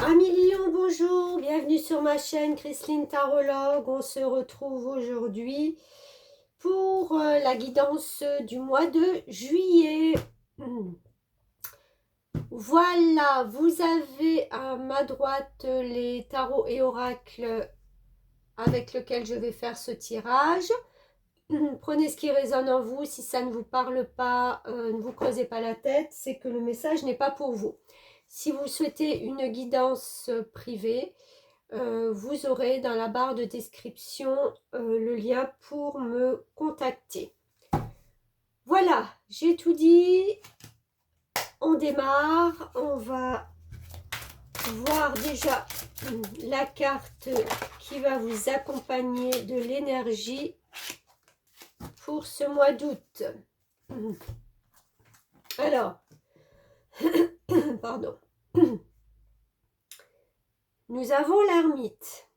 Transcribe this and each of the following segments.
Amis Lion, bonjour, bienvenue sur ma chaîne Chrisline Tarologue. On se retrouve aujourd'hui pour la guidance du mois de juillet. Voilà, vous avez à ma droite les tarots et oracles avec lesquels je vais faire ce tirage. Prenez ce qui résonne en vous. Si ça ne vous parle pas, ne vous creusez pas la tête, c'est que le message n'est pas pour vous. Si vous souhaitez une guidance privée, vous aurez dans la barre de description le lien pour me contacter. Voilà, j'ai tout dit. On démarre. On va voir déjà la carte qui va vous accompagner de l'énergie pour ce mois d'août. Alors, pardon. Nous avons l'ermite.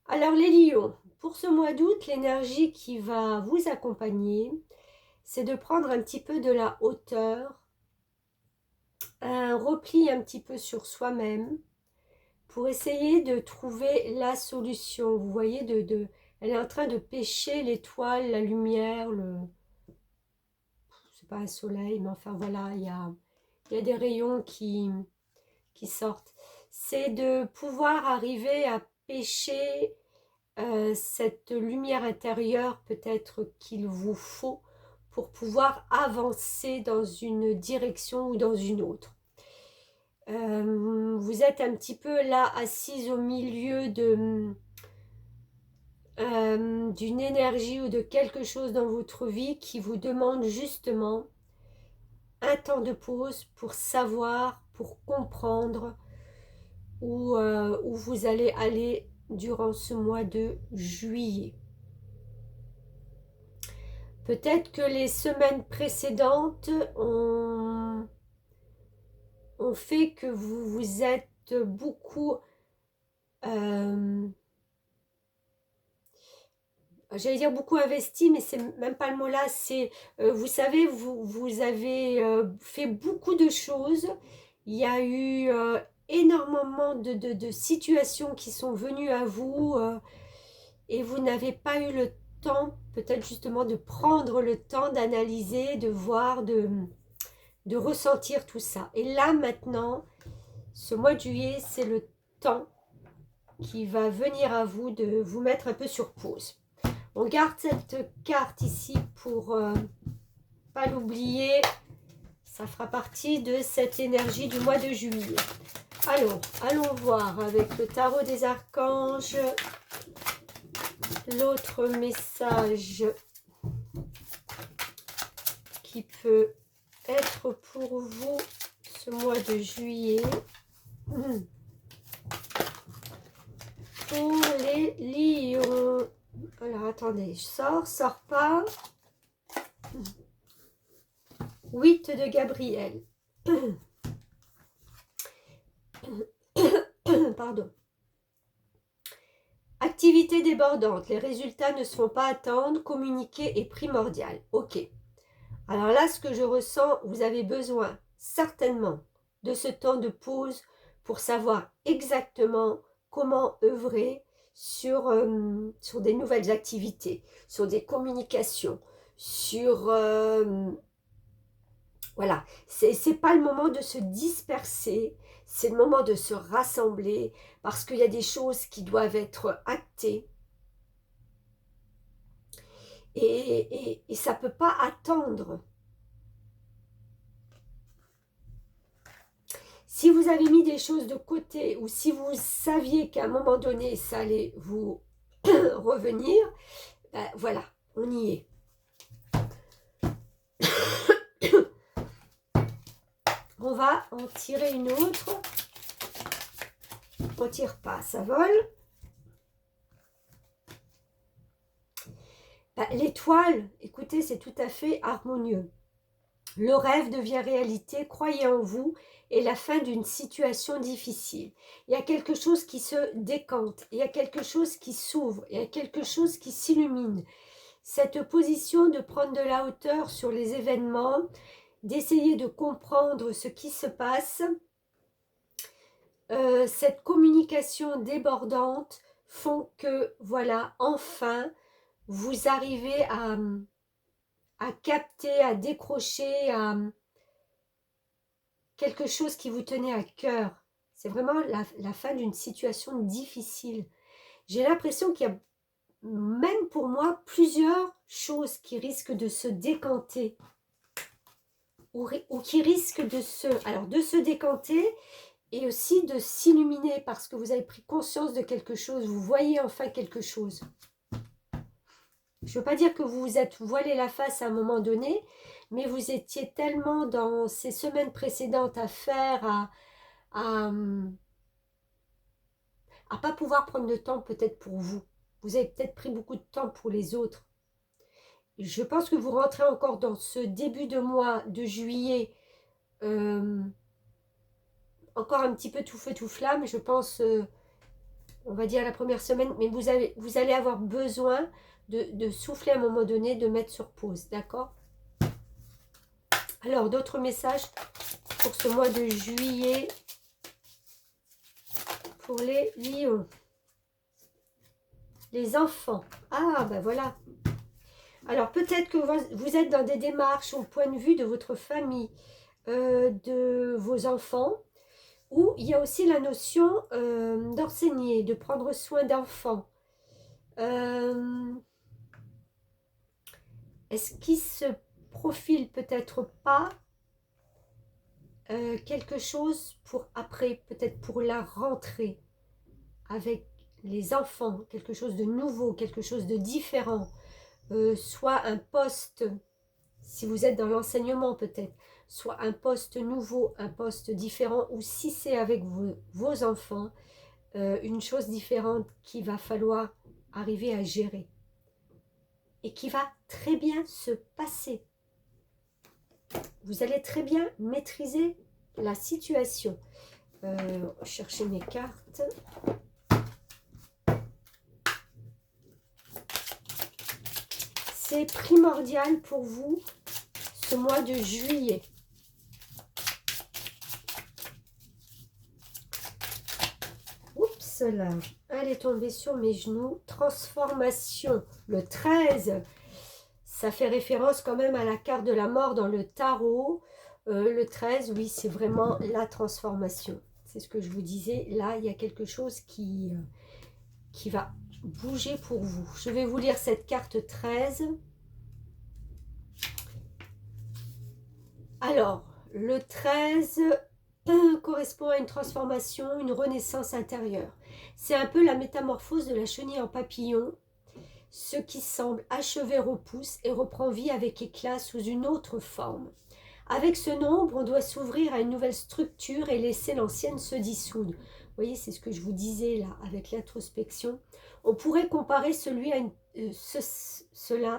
Alors les lions, pour ce mois d'août, l'énergie qui va vous accompagner, c'est de prendre un petit peu de la hauteur, un repli un petit peu sur soi-même, pour essayer de trouver la solution. Vous voyez, elle est en train de pêcher l'étoile, la lumière, c'est pas un soleil, mais enfin voilà, il y a des rayons qui sortent. C'est de pouvoir arriver à pêcher cette lumière intérieure peut-être qu'il vous faut pour pouvoir avancer dans une direction ou dans une autre. Vous êtes un petit peu là assise au milieu d'une énergie ou de quelque chose dans votre vie qui vous demande justement un temps de pause pour savoir, pour comprendre où vous allez aller durant ce mois de juillet. Peut-être que les semaines précédentes ont fait que vous vous êtes beaucoup, j'allais dire beaucoup investi, mais c'est même pas le mot là, c'est, vous savez, vous avez fait beaucoup de choses, il y a eu énormément de situations qui sont venues à vous, et vous n'avez pas eu le temps, peut-être justement de prendre le temps d'analyser, de voir, de ressentir tout ça. Et là maintenant, ce mois de juillet, c'est le temps qui va venir à vous de vous mettre un peu sur pause. On garde cette carte ici pour pas l'oublier. Ça fera partie de cette énergie du mois de juillet. Alors, allons voir avec le tarot des archanges l'autre message qui peut être pour vous ce mois de juillet. Pour les lions. Alors, attendez, je sors pas. 8 de Gabriel. Pardon. Activité débordante. Les résultats ne se font pas attendre. Communiquer est primordial. Ok. Alors là, ce que je ressens, vous avez besoin certainement de ce temps de pause pour savoir exactement comment œuvrer sur des nouvelles activités, sur des communications, sur... voilà, c'est pas le moment de se disperser, c'est le moment de se rassembler parce qu'il y a des choses qui doivent être actées et ça ne peut pas attendre. Si vous avez mis des choses de côté ou si vous saviez qu'à un moment donné ça allait vous revenir, ben voilà, on y est. On va en tirer une autre. On ne tire pas, ça vole. Ben, l'étoile, écoutez, c'est tout à fait harmonieux. Le rêve devient réalité, croyez en vous, et la fin d'une situation difficile. Il y a quelque chose qui se décante, il y a quelque chose qui s'ouvre, il y a quelque chose qui s'illumine. Cette position de prendre de la hauteur sur les événements, d'essayer de comprendre ce qui se passe, cette communication débordante font que, voilà, enfin, vous arrivez à capter, à décrocher à quelque chose qui vous tenait à cœur. C'est vraiment la fin d'une situation difficile. J'ai l'impression qu'il y a, même pour moi, plusieurs choses qui risquent de se décanter ou qui risquent de se décanter et aussi de s'illuminer parce que vous avez pris conscience de quelque chose, vous voyez enfin quelque chose. Je ne veux pas dire que vous vous êtes voilé la face à un moment donné, mais vous étiez tellement dans ces semaines précédentes à faire, à pas pouvoir prendre de temps peut-être pour vous. Vous avez peut-être pris beaucoup de temps pour les autres. Je pense que vous rentrez encore dans ce début de mois de juillet, encore un petit peu tout feu tout flamme, je pense, on va dire la première semaine, mais vous allez avoir besoin de souffler à un moment donné, de mettre sur pause, d'accord? Alors, d'autres messages pour ce mois de juillet pour les lions. Les enfants. Ah, ben voilà. Alors, peut-être que vous êtes dans des démarches au point de vue de votre famille, de vos enfants, où il y a aussi la notion d'enseigner, de prendre soin d'enfants. Est-ce qu'il se profile peut-être pas quelque chose pour après, peut-être pour la rentrée, avec les enfants, quelque chose de nouveau, quelque chose de différent, soit un poste, si vous êtes dans l'enseignement peut-être, soit un poste nouveau, un poste différent, ou si c'est avec vos enfants, une chose différente qu'il va falloir arriver à gérer et qui va très bien se passer. Vous allez très bien maîtriser la situation. Chercher mes cartes. C'est primordial pour vous ce mois de juillet. Oups là, elle est tombée sur mes genoux. Transformation, le 13. Ça fait référence quand même à la carte de la mort dans le tarot. Le 13, oui, c'est vraiment la transformation. C'est ce que je vous disais. Là, il y a quelque chose qui va bouger pour vous. Je vais vous lire cette carte 13. Alors, le 13 correspond à une transformation, une renaissance intérieure. C'est un peu la métamorphose de la chenille en papillon. Ce qui semble achevé repousse et reprend vie avec éclat sous une autre forme. Avec ce nombre, on doit s'ouvrir à une nouvelle structure et laisser l'ancienne se dissoudre. Vous voyez, c'est ce que je vous disais là, avec l'introspection. On pourrait comparer cela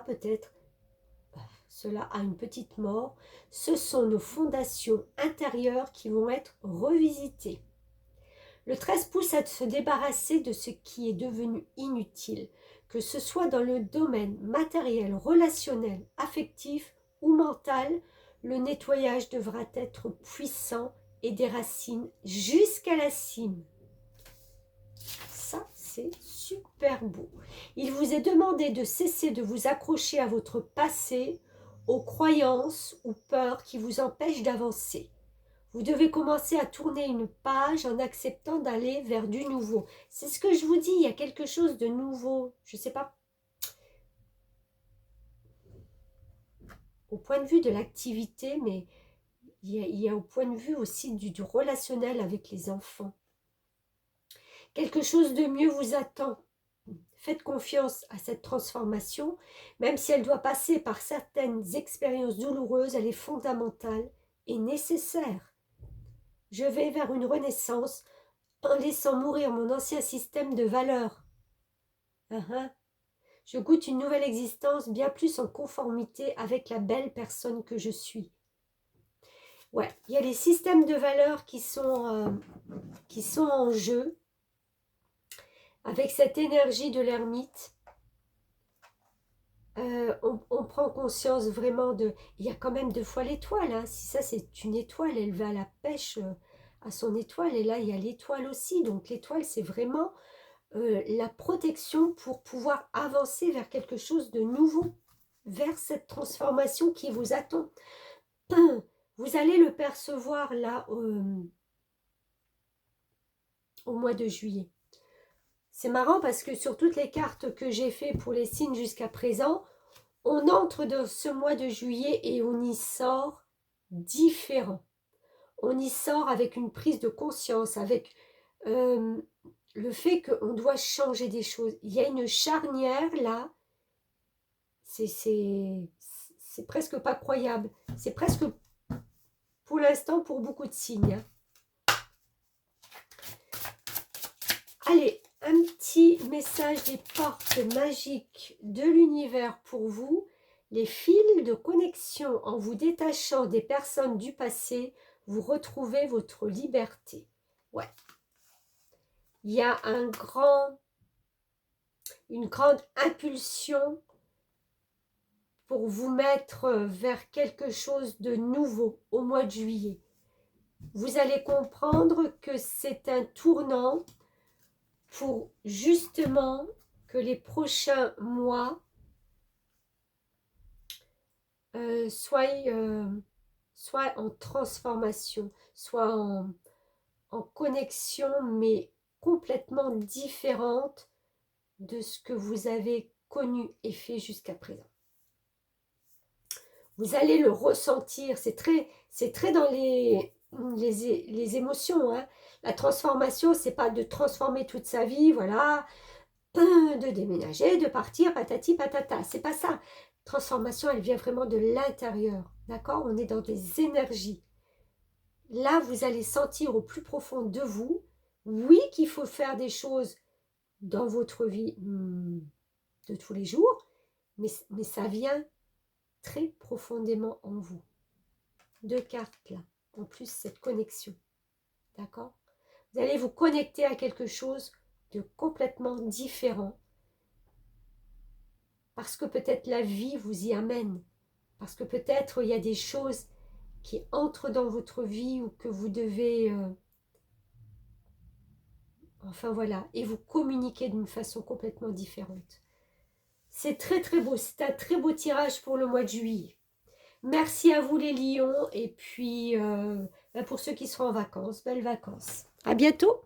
peut-être, cela à une petite mort. Ce sont nos fondations intérieures qui vont être revisitées. Le 13 pousse à se débarrasser de ce qui est devenu inutile, que ce soit dans le domaine matériel, relationnel, affectif ou mental. Le nettoyage devra être puissant et des racines jusqu'à la cime. Ça, c'est super beau. Il vous est demandé de cesser de vous accrocher à votre passé, aux croyances ou peurs qui vous empêchent d'avancer. Vous devez commencer à tourner une page en acceptant d'aller vers du nouveau. C'est ce que je vous dis, il y a quelque chose de nouveau. Je ne sais pas. Au point de vue de l'activité, mais il y a au point de vue aussi du relationnel avec les enfants. Quelque chose de mieux vous attend. Faites confiance à cette transformation, même si elle doit passer par certaines expériences douloureuses, elle est fondamentale et nécessaire. Je vais vers une renaissance en laissant mourir mon ancien système de valeurs. Je goûte une nouvelle existence bien plus en conformité avec la belle personne que je suis. Ouais, il y a les systèmes de valeurs qui sont en jeu avec cette énergie de l'ermite. On prend conscience vraiment de... Il y a quand même 2 fois l'étoile. Hein. Si ça, c'est une étoile, elle va à la pêche à son étoile. Et là, il y a l'étoile aussi. Donc l'étoile, c'est vraiment la protection pour pouvoir avancer vers quelque chose de nouveau, vers cette transformation qui vous attend. Vous allez le percevoir là au mois de juillet. C'est marrant parce que sur toutes les cartes que j'ai fait pour les signes jusqu'à présent, on entre dans ce mois de juillet et on y sort différent. On y sort avec une prise de conscience, avec le fait qu'on doit changer des choses. Il y a une charnière là, c'est presque pas croyable. C'est presque, pour l'instant, pour beaucoup de signes. Hein. Allez, un petit message des portes magiques de l'univers pour vous. Les fils de connexion, en vous détachant des personnes du passé, vous retrouvez votre liberté. Ouais. Il y a une grande impulsion pour vous mettre vers quelque chose de nouveau au mois de juillet. Vous allez comprendre que c'est un tournant pour justement que les prochains mois soient en transformation, soient en connexion, mais complètement différente de ce que vous avez connu et fait jusqu'à présent. Vous allez le ressentir, c'est très dans les émotions. Hein. La transformation, c'est pas de transformer toute sa vie, voilà, de déménager, de partir, patati patata. C'est pas ça. Transformation, elle vient vraiment de l'intérieur. D'accord? On est dans des énergies. Là, vous allez sentir au plus profond de vous, oui, qu'il faut faire des choses dans votre vie de tous les jours, mais ça vient très profondément en vous. 2 cartes là, en plus cette connexion. D'accord? Vous allez vous connecter à quelque chose de complètement différent. Parce que peut-être la vie vous y amène. Parce que peut-être il y a des choses qui entrent dans votre vie ou que vous devez... enfin voilà, et vous communiquer d'une façon complètement différente. C'est très très beau, c'est un très beau tirage pour le mois de juillet. Merci à vous les lions, et puis pour ceux qui seront en vacances, belles vacances. À bientôt.